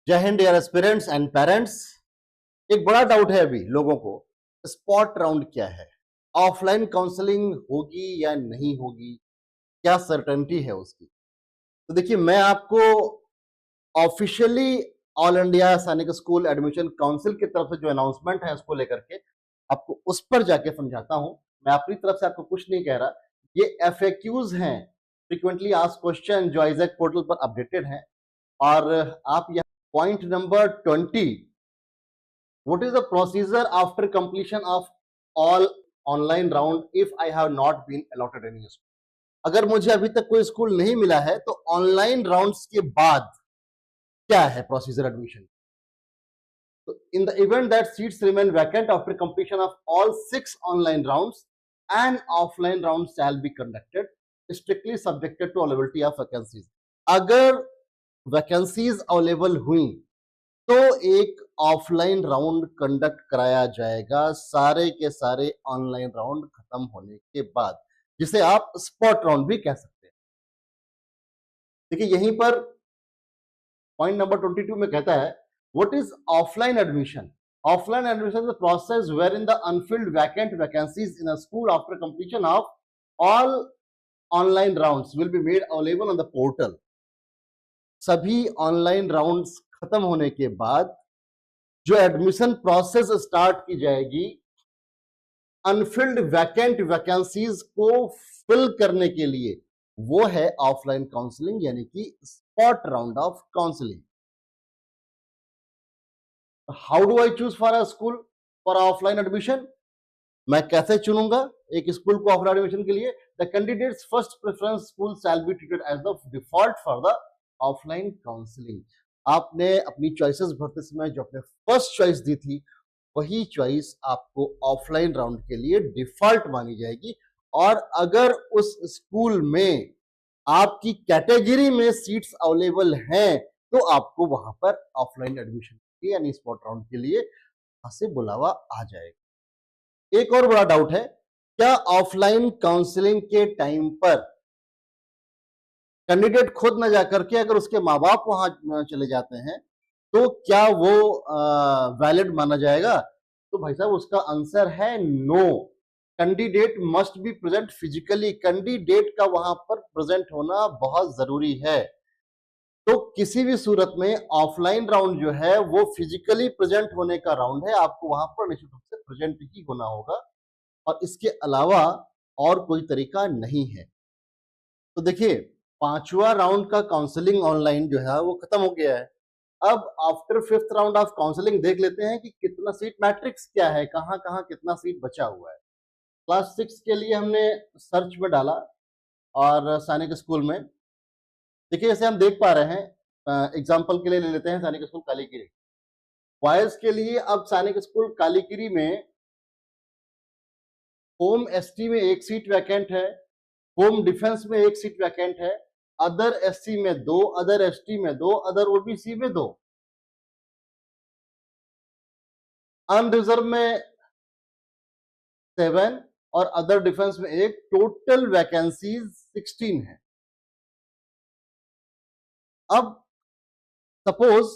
जय हिंद dear aspirants and parents. एक बड़ा डाउट है अभी लोगों को, स्पॉट राउंड क्या है, ऑफलाइन काउंसलिंग होगी या नहीं होगी, क्या सर्टेनिटी है उसकी। तो देखिए, मैं आपको ऑफिशियली ऑल इंडिया सैनिक स्कूल एडमिशन काउंसिल की तरफ से जो अनाउंसमेंट है उसको लेकर के आपको उस पर जाके समझाता हूं। मैं अपनी तरफ से आपको कुछ नहीं कह रहा। ये FAQs हैं, फ्रीक्वेंटली आस्क्ड क्वेश्चन, जो आइजैक पोर्टल पर अपडेटेड हैं। और आप यहाँ point number 20, what is the procedure after completion of all online round if I have not been allotted any school। अगर मुझे अभी तक कोई स्कूल नहीं मिला है तो ऑनलाइन राउंड्स के बाद क्या है प्रोसीजर एडमिशन। तो in the event that seats remain vacant after completion of all 6 online rounds and offline round shall be conducted strictly subjected to availability of vacancies. अगर वैकेंसीज अवेलेबल हुई तो एक offline round conduct कराया जाएगा, सारे के सारे ऑनलाइन राउंड खत्म होने के बाद, जिसे आप स्पॉट राउंड भी कह सकते हैं। देखिए, यहीं पर पॉइंट नंबर 22 में कहता है, what is offline admission. Offline admission is the process where in the unfilled vacant vacancies in a school after completion of all online rounds will be made available on the portal. सभी online rounds खत्म होने के बाद जो admission process start की जाएगी, Anfield vacant vacancies को fill करने के लिए, वो है ऑफलाइन काउंसलिंग, यानी कि spot round of counselling. How do I choose for a school for offline admission. मैं कैसे चुनूंगा एक स्कूल को ऑफलाइन एडमिशन के लिए। The candidates first preference school shall be treated as the default for the offline counselling. आपने अपनी choices भरते समय जो अपने फर्स्ट चॉइस दी थी, वही चॉइस आपको ऑफलाइन राउंड के लिए डिफॉल्ट मानी जाएगी। और अगर उस स्कूल में आपकी कैटेगरी में सीट्स अवेलेबल हैं तो आपको वहां पर ऑफलाइन एडमिशन यानी स्पॉट राउंड के लिए वहां से बुलावा आ जाएगा। एक और बड़ा डाउट है, क्या ऑफलाइन काउंसलिंग के टाइम पर कैंडिडेट खुद न जाकर के अगर उसके माँ बाप वहां चले जाते हैं तो क्या वो वैलिड माना जाएगा। तो भाई साहब, उसका आंसर है no. Candidate must be present physically. Candidate का वहां पर प्रेजेंट होना बहुत जरूरी है। तो किसी भी सूरत में ऑफलाइन राउंड जो है वो फिजिकली प्रेजेंट होने का राउंड है। आपको वहां पर निश्चित रूप से प्रेजेंट ही होना होगा और इसके अलावा और कोई तरीका नहीं है। तो देखिए, 5वां राउंड का काउंसलिंग ऑनलाइन जो है वो खत्म हो गया है। अब after 5th round of counselling देख लेते हैं कि कितना सीट मैट्रिक्स क्या है, कहां कहां कितना सीट बचा हुआ है। क्लास 6 के लिए हमने सर्च में डाला और सैनिक स्कूल में देखिए, जैसे हम देख पा रहे हैं, एग्जाम्पल के लिए ले लेते हैं सैनिक स्कूल कालीकिरी। बॉयज के लिए अब सैनिक स्कूल कालीकिरी में होम ST में 1 सीट वैकेंट है, होम डिफेंस में 1 सीट वैकेंट है, अदर SC में 2, अदर ST में 2, अदर OBC में 2, अनरिजर्व में 7 और अदर डिफेंस में 1। टोटल वैकेंसीज 16 है। अब सपोज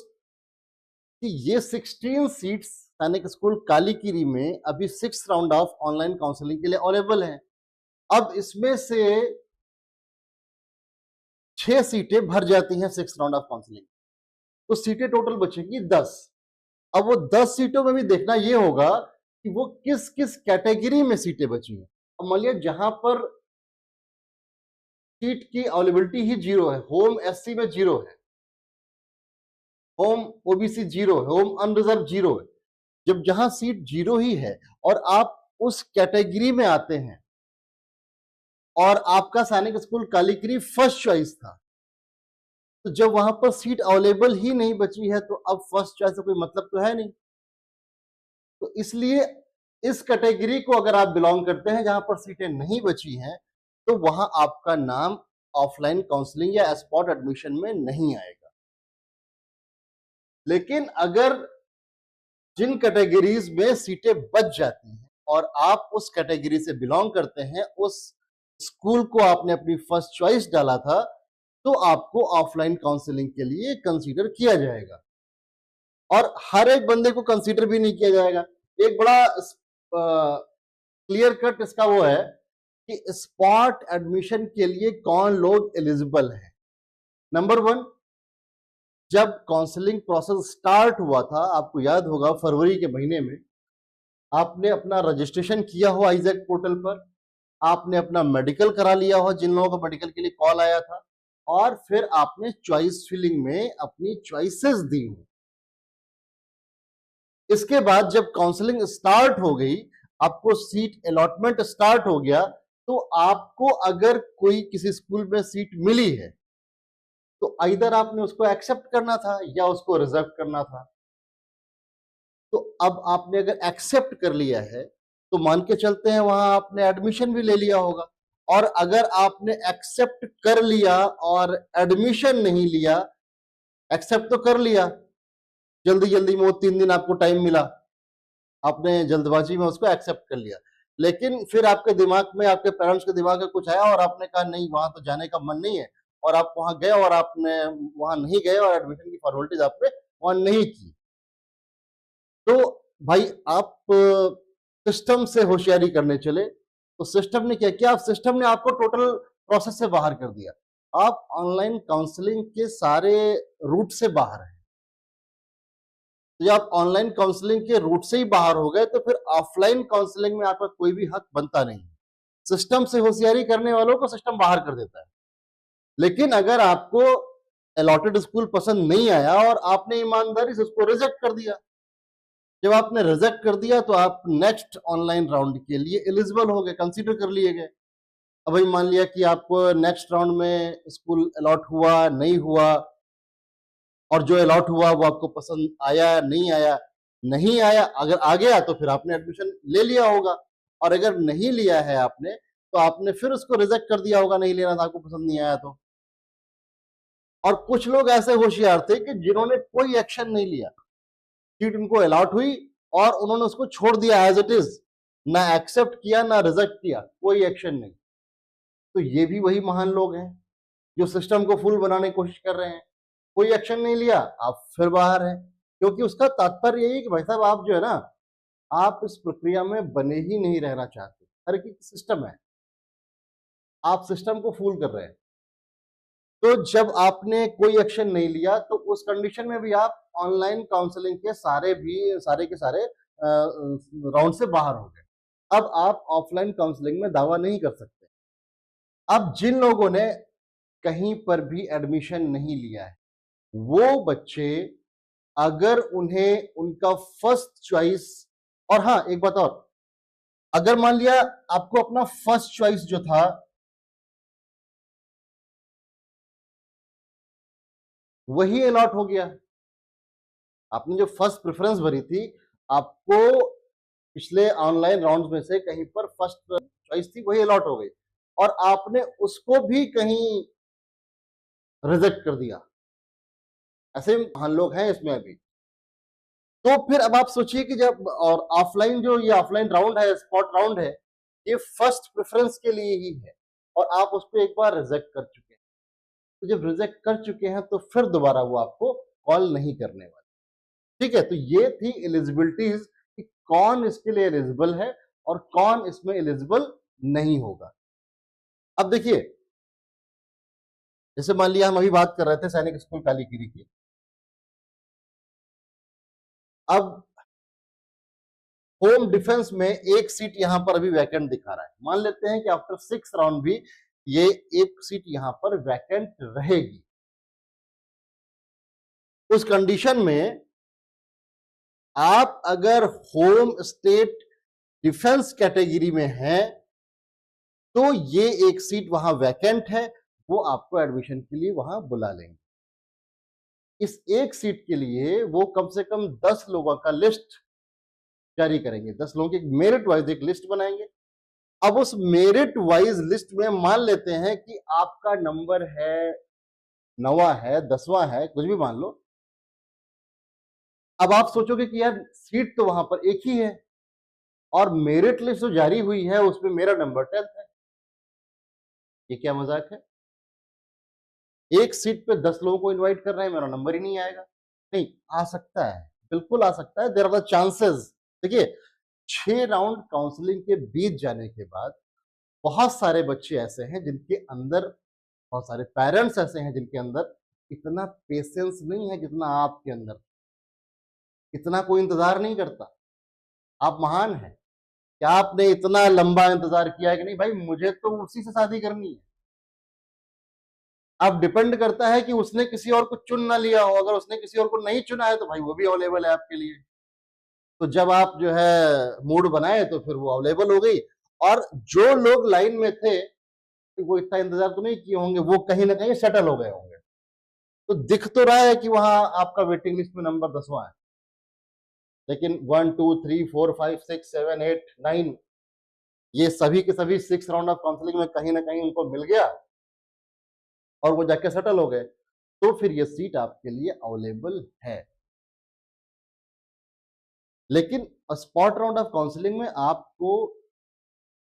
कि ये 16 सीट्स सैनिक स्कूल कालीकिरी में अभी 6th round of online counselling के लिए अवेलेबल हैं। अब इसमें से 6 सीटें भर जाती हैं 6th राउंड ऑफ काउंसलिंग, तो सीटें टोटल बचेंगी 10। अब वो 10 सीटों में भी देखना ये होगा कि वो किस किस कैटेगरी में सीटें बची हैं। अब मान लिया जहां पर सीट की अवेलेबिलिटी ही 0 है, होम SC में 0 है, होम OBC 0 है, होम अनरिजर्व 0 है। जब जहां सीट 0 ही है और आप उस कैटेगरी में आते हैं और आपका सैनिक स्कूल कालीकिरी फर्स्ट चॉइस था, तो जब वहां पर सीट अवेलेबल ही नहीं बची है तो अब फर्स्ट चॉइस का कोई मतलब तो है नहीं। तो इसलिए इस कैटेगरी को अगर आप बिलोंग करते हैं जहां पर सीटें नहीं बची हैं, तो वहां आपका नाम ऑफलाइन काउंसलिंग या स्पॉट एडमिशन में नहीं आएगा। लेकिन अगर जिन कैटेगरीज में सीटें बच जाती हैं और आप उस कैटेगरी से बिलोंग करते हैं, उस स्कूल को आपने अपनी फर्स्ट चॉइस डाला था, तो आपको ऑफलाइन काउंसलिंग के लिए कंसीडर किया जाएगा। और हर एक बंदे को कंसीडर भी नहीं किया जाएगा। एक बड़ा क्लियर कट इसका वो है कि स्पॉट एडमिशन के लिए कौन लोग एलिजिबल हैं। नंबर वन, जब काउंसलिंग प्रोसेस स्टार्ट हुआ था, आपको याद होगा फरवरी के महीने में, आपने अपना रजिस्ट्रेशन किया हो आइजैक पोर्टल पर, आपने अपना मेडिकल करा लिया हो जिन लोगों को मेडिकल के लिए कॉल आया था, और फिर आपने चॉइस फिलिंग में अपनी चॉइसेस दी हो। इसके बाद जब काउंसलिंग स्टार्ट हो गई, आपको सीट अलॉटमेंट स्टार्ट हो गया, तो आपको अगर कोई किसी स्कूल में सीट मिली है तो आइदर आपने उसको एक्सेप्ट करना था या उसको रिजेक्ट करना था। तो अब आपने अगर एक्सेप्ट कर लिया है तो मान के चलते हैं वहां आपने एडमिशन भी ले लिया होगा। और अगर आपने एक्सेप्ट कर लिया और एडमिशन नहीं लिया, एक्सेप्ट तो कर लिया, जल्दी जल्दी में वो 3 दिन आपको टाइम मिला, आपने जल्दबाजी में उसको एक्सेप्ट कर लिया, लेकिन फिर आपके दिमाग में, आपके पेरेंट्स के दिमाग में कुछ आया और आपने कहा नहीं वहां तो जाने का मन नहीं है, और आप वहां गए और आपने वहां नहीं गए और एडमिशन की फॉर्मेलिटीज आपने वहां नहीं की। तो भाई आप सिस्टम से होशियारी करने चले, तो सिस्टम ने क्या किया, सिस्टम ने आपको टोटल प्रोसेस से बाहर कर दिया। आप ऑनलाइन काउंसलिंग के सारे रूट से बाहर हैं। तो जब आप ऑनलाइन काउंसलिंग के रूट से ही बाहर हो गए तो फिर ऑफलाइन काउंसलिंग में आपका कोई भी हक बनता नहीं। सिस्टम से होशियारी करने वालों को सिस्टम बाहर कर देता है। लेकिन अगर आपको अलॉटेड स्कूल पसंद नहीं आया और आपने ईमानदारी से उसको रिजेक्ट कर दिया, जब आपने रिजेक्ट कर दिया तो आप नेक्स्ट ऑनलाइन राउंड के लिए एलिजिबल हो गए, कंसीडर कर लिए गए। अब भाई मान लिया कि आपको नेक्स्ट राउंड में स्कूल अलॉट हुआ, नहीं हुआ, और जो अलॉट हुआ वो आपको पसंद आया, नहीं आया, नहीं आया, अगर आ गया तो फिर आपने एडमिशन ले लिया होगा, और अगर नहीं लिया है आपने तो आपने फिर उसको रिजेक्ट कर दिया होगा, नहीं लेना था, आपको पसंद नहीं आया तो। और कुछ लोग ऐसे होशियार थे कि जिन्होंने कोई एक्शन नहीं लिया, सीट उनको अलॉट हुई और उन्होंने उसको छोड़ दिया एज इट इज, ना एक्सेप्ट किया ना रिजेक्ट किया, कोई एक्शन नहीं। तो ये भी वही महान लोग हैं जो सिस्टम को फुल बनाने की कोशिश कर रहे हैं। कोई एक्शन नहीं लिया, आप फिर बाहर हैं, क्योंकि उसका तात्पर्य यही कि भाई साहब आप जो है ना, आप इस प्रक्रिया में बने ही नहीं रहना चाहते। हर एक सिस्टम है, आप सिस्टम को फूल कर रहे हैं। तो जब आपने कोई एक्शन नहीं लिया तो उस कंडीशन में भी आप ऑनलाइन काउंसलिंग के सारे के सारे राउंड से बाहर हो गए। अब आप ऑफलाइन काउंसलिंग में दावा नहीं कर सकते। अब जिन लोगों ने कहीं पर भी एडमिशन नहीं लिया है, वो बच्चे अगर उन्हें उनका फर्स्ट चॉइस, और हाँ एक बात और, अगर मान लिया आपको अपना फर्स्ट चॉइस जो था वही अलॉट हो गया, आपने जो फर्स्ट प्रेफरेंस भरी थी, आपको पिछले ऑनलाइन राउंड में से कहीं पर फर्स्ट चॉइस थी वही अलॉट हो गई, और आपने उसको भी कहीं रिजेक्ट कर दिया। ऐसे महान लोग हैं इसमें अभी। तो फिर अब आप सोचिए कि जब, और ऑफलाइन जो ये ऑफलाइन राउंड है, स्पॉट राउंड है, ये फर्स्ट प्रेफरेंस के लिए ही है, और आप उसको एक बार रिजेक्ट कर चुके हैं। तो जब रिजेक्ट कर चुके हैं तो फिर दोबारा वो आपको कॉल नहीं करने वाले। ठीक है, तो ये थी एलिजिबिलिटीज कि कौन इसके लिए एलिजिबल है और कौन इसमें एलिजिबल नहीं होगा। अब देखिए, जैसे मान लिया हम अभी बात कर रहे थे सैनिक स्कूल कालीगिरी की। अब होम डिफेंस में एक सीट यहां पर अभी वैकेंट दिखा रहा है। मान लेते हैं कि आफ्टर 6 राउंड भी ये एक सीट यहां पर वैकेंट रहेगी। उस कंडीशन में आप अगर होम स्टेट डिफेंस कैटेगरी में हैं तो ये एक सीट वहां वैकेंट है, वो आपको एडमिशन के लिए वहां बुला लेंगे। इस एक सीट के लिए वो कम से कम 10 लोगों का लिस्ट जारी करेंगे, 10 लोगों की मेरिट वाइज एक लिस्ट बनाएंगे। अब उस मेरिट वाइज लिस्ट में मान लेते हैं कि आपका नंबर है 9वां है, 10वां है, कुछ भी मान लो। अब आप सोचोगे कि यार सीट तो वहां पर एक ही है और मेरिट लिस्ट जो जारी हुई है उसमें मेरा नंबर 10th है, ये क्या मजाक है? एक सीट पे 10 लोगों को इनवाइट कर रहे हैं, मेरा नंबर ही नहीं आएगा। नहीं, आ सकता है, बिल्कुल आ सकता है, देयर आर द चांसेस। देखिए, 6 राउंड काउंसलिंग के बीत जाने के बाद बहुत सारे बच्चे ऐसे हैं जिनके अंदर, बहुत सारे पेरेंट्स ऐसे हैं जिनके अंदर इतना पेशेंस नहीं है जितना आपके अंदर, इतना कोई इंतजार नहीं करता। आप महान हैं। क्या आपने इतना लंबा इंतजार किया है कि नहीं भाई मुझे तो उसी से शादी करनी है। अब डिपेंड करता है कि उसने किसी और को चुन ना लिया हो, अगर उसने किसी और को नहीं चुना है तो भाई वो भी अवेलेबल है आपके लिए। तो जब आप जो है मूड बनाए तो फिर वो अवेलेबल हो गई। और जो लोग लाइन में थे, वो इतना इंतजार तो नहीं किए होंगे, वो कहीं ना कहीं सेटल हो गए होंगे। तो दिख तो रहा है कि वहां आपका वेटिंग लिस्ट में नंबर 10वां है, लेकिन 1 2 3 4 5 6 7 8 9 ये सभी के सभी 6 राउंड ऑफ काउंसलिंग में कहीं ना कहीं उनको मिल गया और वो जाके सेटल हो गए। तो फिर ये सीट आपके लिए अवेलेबल है। लेकिन स्पॉट राउंड ऑफ काउंसलिंग में आपको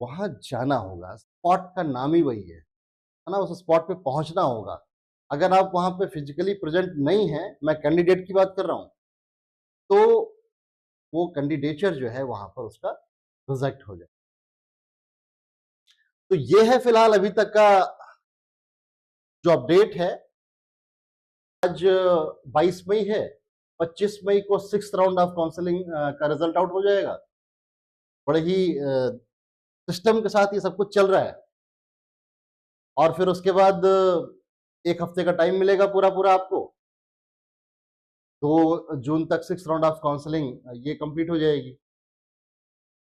वहां जाना होगा। स्पॉट का नाम ही वही है ना? उस स्पॉट पे पहुंचना होगा। अगर आप वहां पे फिजिकली प्रेजेंट नहीं है, मैं कैंडिडेट की बात कर रहा हूं, तो वो कैंडिडेचर जो है वहां पर उसका रिजेक्ट हो जाए। तो ये है फिलहाल अभी तक का जो अपडेट है। आज 22 मई है, 25 मई को 6th राउंड ऑफ काउंसलिंग का रिजल्ट आउट हो जाएगा। बड़े ही सिस्टम के साथ ये सब कुछ चल रहा है। और फिर उसके बाद 1 हफ्ते का टाइम मिलेगा पूरा पूरा आपको। 2 जून तक 6th राउंड ऑफ काउंसलिंग ये कंप्लीट हो जाएगी।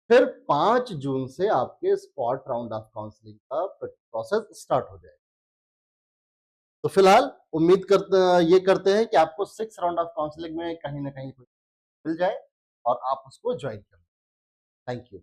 फिर 5 जून से आपके स्पॉट राउंड ऑफ काउंसलिंग का प्रोसेस स्टार्ट हो जाएगा। तो फिलहाल उम्मीद करते हैं कि आपको 6th राउंड ऑफ काउंसलिंग में कहीं ना कहीं मिल जाए और आप उसको ज्वाइन करें। Thank you.